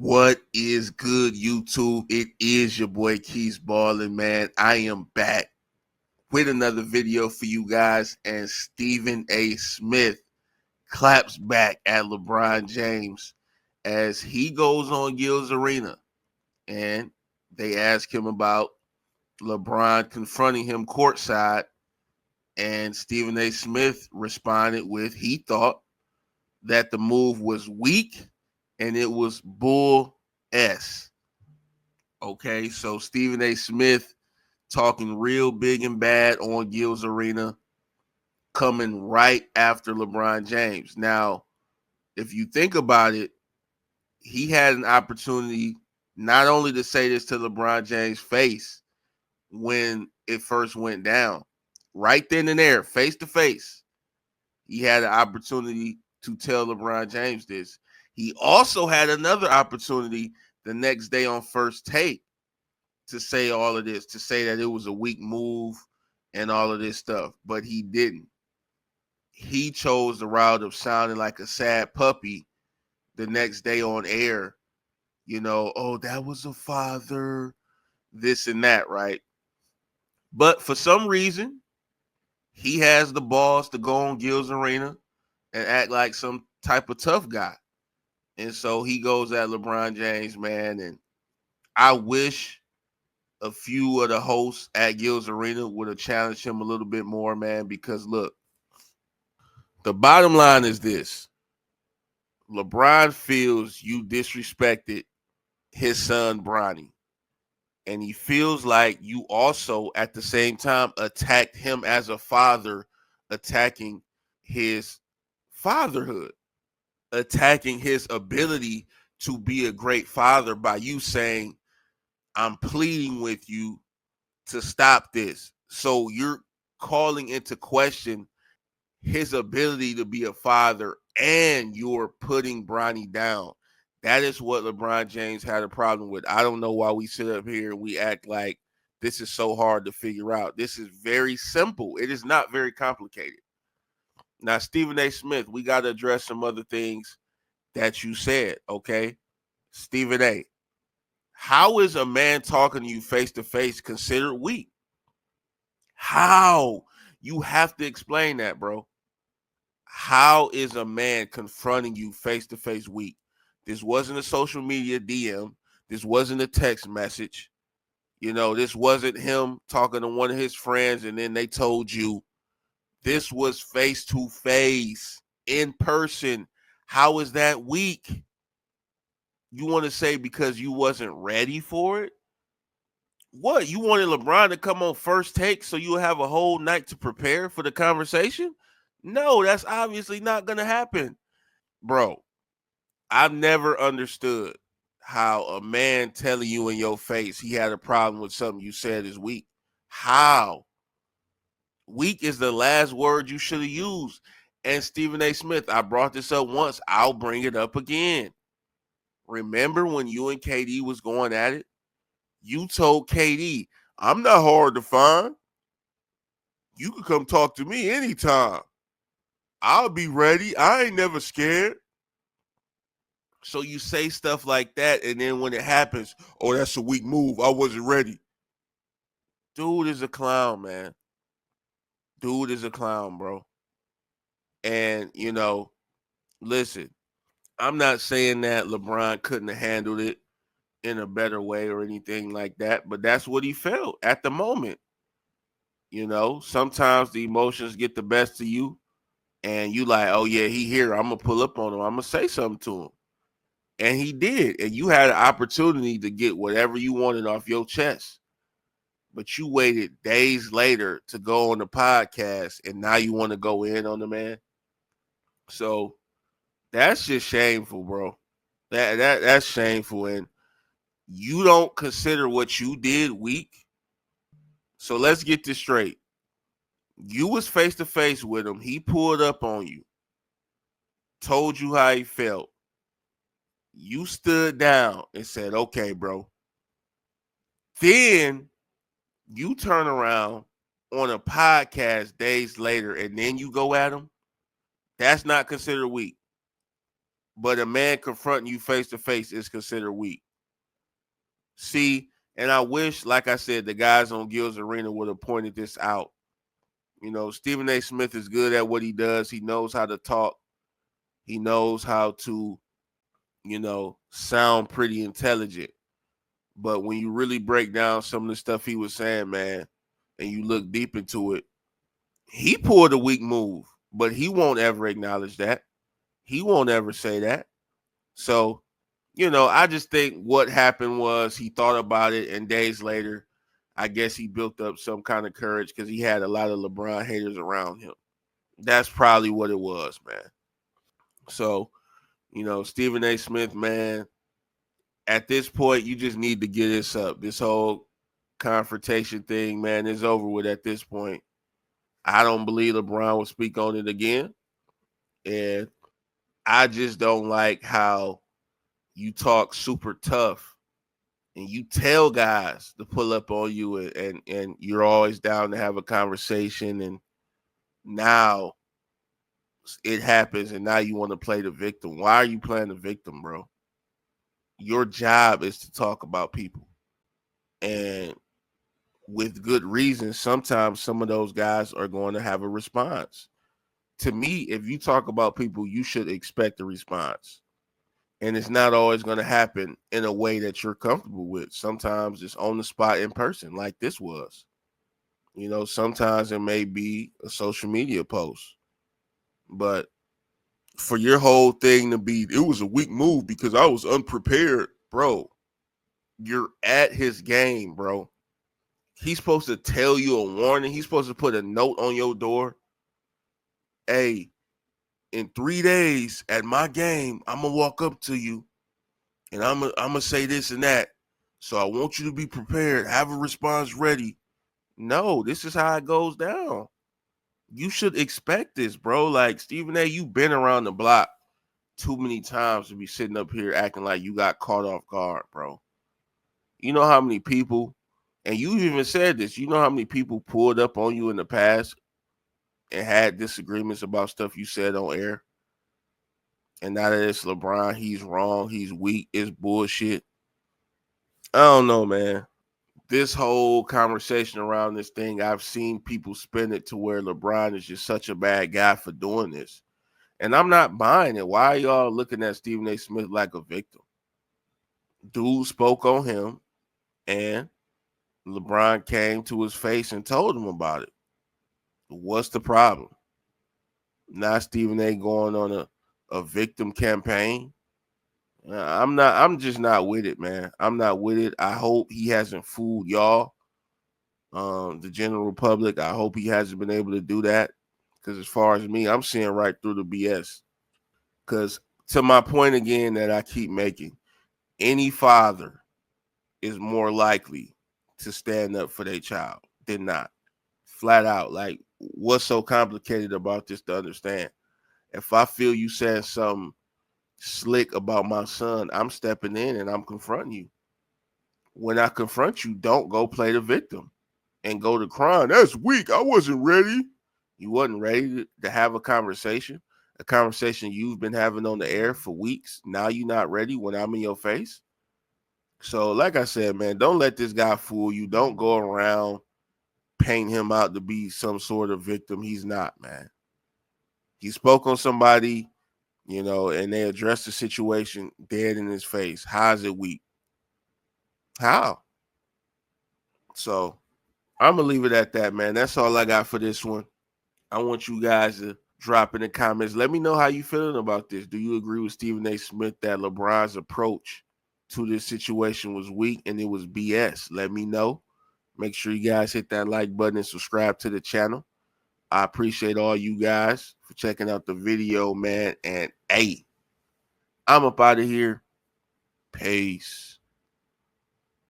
What is good, YouTube? It is your boy Keys Ballin', man. I am back with another video for you guys, and Stephen A. Smith claps back at LeBron James as he goes on Gil's Arena, and they ask him about LeBron confronting him courtside, and Stephen A. Smith responded with he thought that the move was weak and it was bull-s. Okay, so Stephen A. Smith talking real big and bad on Gil's Arena, coming right after LeBron James. Now, if you think about it, he had an opportunity not only to say this to LeBron James' face when it first went down, right then and there, face to face, he had an opportunity to tell LeBron James this. He also had another opportunity the next day on First Take to say all of this, to say that it was a weak move and all of this stuff, but he didn't. He chose the route of sounding like a sad puppy the next day on air, oh, that was a father, this and that, right? But for some reason, he has the balls to go on Gil's Arena and act like some type of tough guy. And so he goes at LeBron James, man, and I wish a few of the hosts at Gil's Arena would have challenged him a little bit more, man, because look, the bottom line is this. LeBron feels you disrespected his son, Bronny. And he feels like you also, at the same time, attacked him as a father, attacking his fatherhood, attacking his ability to be a great father by you saying, I'm pleading with you to stop this. So you're calling into question his ability to be a father, and you're putting Bronny down. That is what LeBron James had a problem with. I don't know why we sit up here and we act like this is so hard to figure out. This is very simple. It is not very complicated. Now, Stephen A. Smith, we got to address some other things that you said, okay? Stephen A., how is a man talking to you face to face considered weak? How? You have to explain that, bro. How is a man confronting you face to face weak? This wasn't a social media DM. This wasn't a text message. This wasn't him talking to one of his friends and then they told you. This was face to face, in person. How is that weak? You want to say because you wasn't ready for it? What? You wanted LeBron to come on First Take so you'll have a whole night to prepare for the conversation? No, that's obviously not going to happen. Bro, I've never understood how a man telling you in your face he had a problem with something you said is weak. How? Weak is the last word you should have used. And Stephen A. Smith, I brought this up once. I'll bring it up again. Remember when you and KD was going at it? You told KD, I'm not hard to find. You can come talk to me anytime. I'll be ready. I ain't never scared. So you say stuff like that, and then when it happens, oh, that's a weak move. I wasn't ready. Dude is a clown, man. Dude is a clown, bro. And, listen, I'm not saying that LeBron couldn't have handled it in a better way or anything like that, but that's what he felt at the moment. Sometimes the emotions get the best of you, and you like, oh, yeah, he here. I'm going to pull up on him. I'm going to say something to him. And he did. And you had an opportunity to get whatever you wanted off your chest. But you waited days later to go on the podcast, and now you want to go in on the man. So that's just shameful, bro. That's shameful. And you don't consider what you did weak. So let's get this straight. You was face to face with him. He pulled up on you, told you how he felt. You stood down and said, okay, bro. Then you turn around on a podcast days later and then you go at him. That's not considered weak. but a man confronting you face to face is considered weak. See, and I wish, like I said, the guys on Gil's Arena would have pointed this out. You know, Stephen A. Smith is good at what he does. He knows how to talk. He knows how to, sound pretty intelligent. But when you really break down some of the stuff he was saying, man, and you look deep into it, he pulled a weak move, but he won't ever acknowledge that. He won't ever say that. So, I just think what happened was he thought about it, and days later, I guess he built up some kind of courage because he had a lot of LeBron haters around him. That's probably what it was, man. So, Stephen A. Smith, man, at this point, you just need to get this up. This whole confrontation thing, man, is over with at this point. I don't believe LeBron will speak on it again. And I just don't like how you talk super tough and you tell guys to pull up on you and you're always down to have a conversation, and now it happens and now you want to play the victim. Why are you playing the victim, bro? Your job is to talk about people. And with good reason, sometimes some of those guys are going to have a response. To me, if you talk about people, you should expect a response. And it's not always going to happen in a way that you're comfortable with. Sometimes it's on the spot in person, like this was. Sometimes it may be a social media post. But for your whole thing to be, it was a weak move because I was unprepared, bro. You're at his game, bro. He's supposed to tell you a warning. He's supposed to put a note on your door. Hey, in 3 days at my game, I'm going to walk up to you and I'm going to say this and that. So I want you to be prepared. Have a response ready. No, this is how it goes down. You should expect this, bro. Like, Stephen A., you've been around the block too many times to be sitting up here acting like you got caught off guard, bro. You know how many people, and you even said this, you know how many people pulled up on you in the past and had disagreements about stuff you said on air? And now that it's LeBron, he's wrong, he's weak, it's bullshit. I don't know, man. This whole conversation around this thing, I've seen people spin it to where LeBron is just such a bad guy for doing this. And I'm not buying it. Why are y'all looking at Stephen A. Smith like a victim? Dude spoke on him, and LeBron came to his face and told him about it. What's the problem? Not Stephen A. going on a victim campaign. I'm just not with it, man. I'm not with it. I hope he hasn't fooled y'all, the general public. I hope he hasn't been able to do that. Because as far as me, I'm seeing right through the BS. Because to my point again that I keep making, any father is more likely to stand up for their child than not. Flat out. Like, what's so complicated about this to understand? If I feel you saying something slick about my son, I'm stepping in and I'm confronting you. When I confront you, don't go play the victim and go to crying. That's weak. I wasn't ready. You wasn't ready to have a conversation you've been having on the air for weeks. Now you're not ready when I'm in your face. So, like I said, man, don't let this guy fool you. Don't go around paint him out to be some sort of victim. He's not, man. He spoke on somebody, and they addressed the situation dead in his face. How is it weak? How? So I'm going to leave it at that, man. That's all I got for this one. I want you guys to drop in the comments. Let me know how you feeling about this. Do you agree with Stephen A. Smith that LeBron's approach to this situation was weak and it was BS? Let me know. Make sure you guys hit that like button and subscribe to the channel. I appreciate all you guys for checking out the video, man. And hey, I'm up out of here. Peace.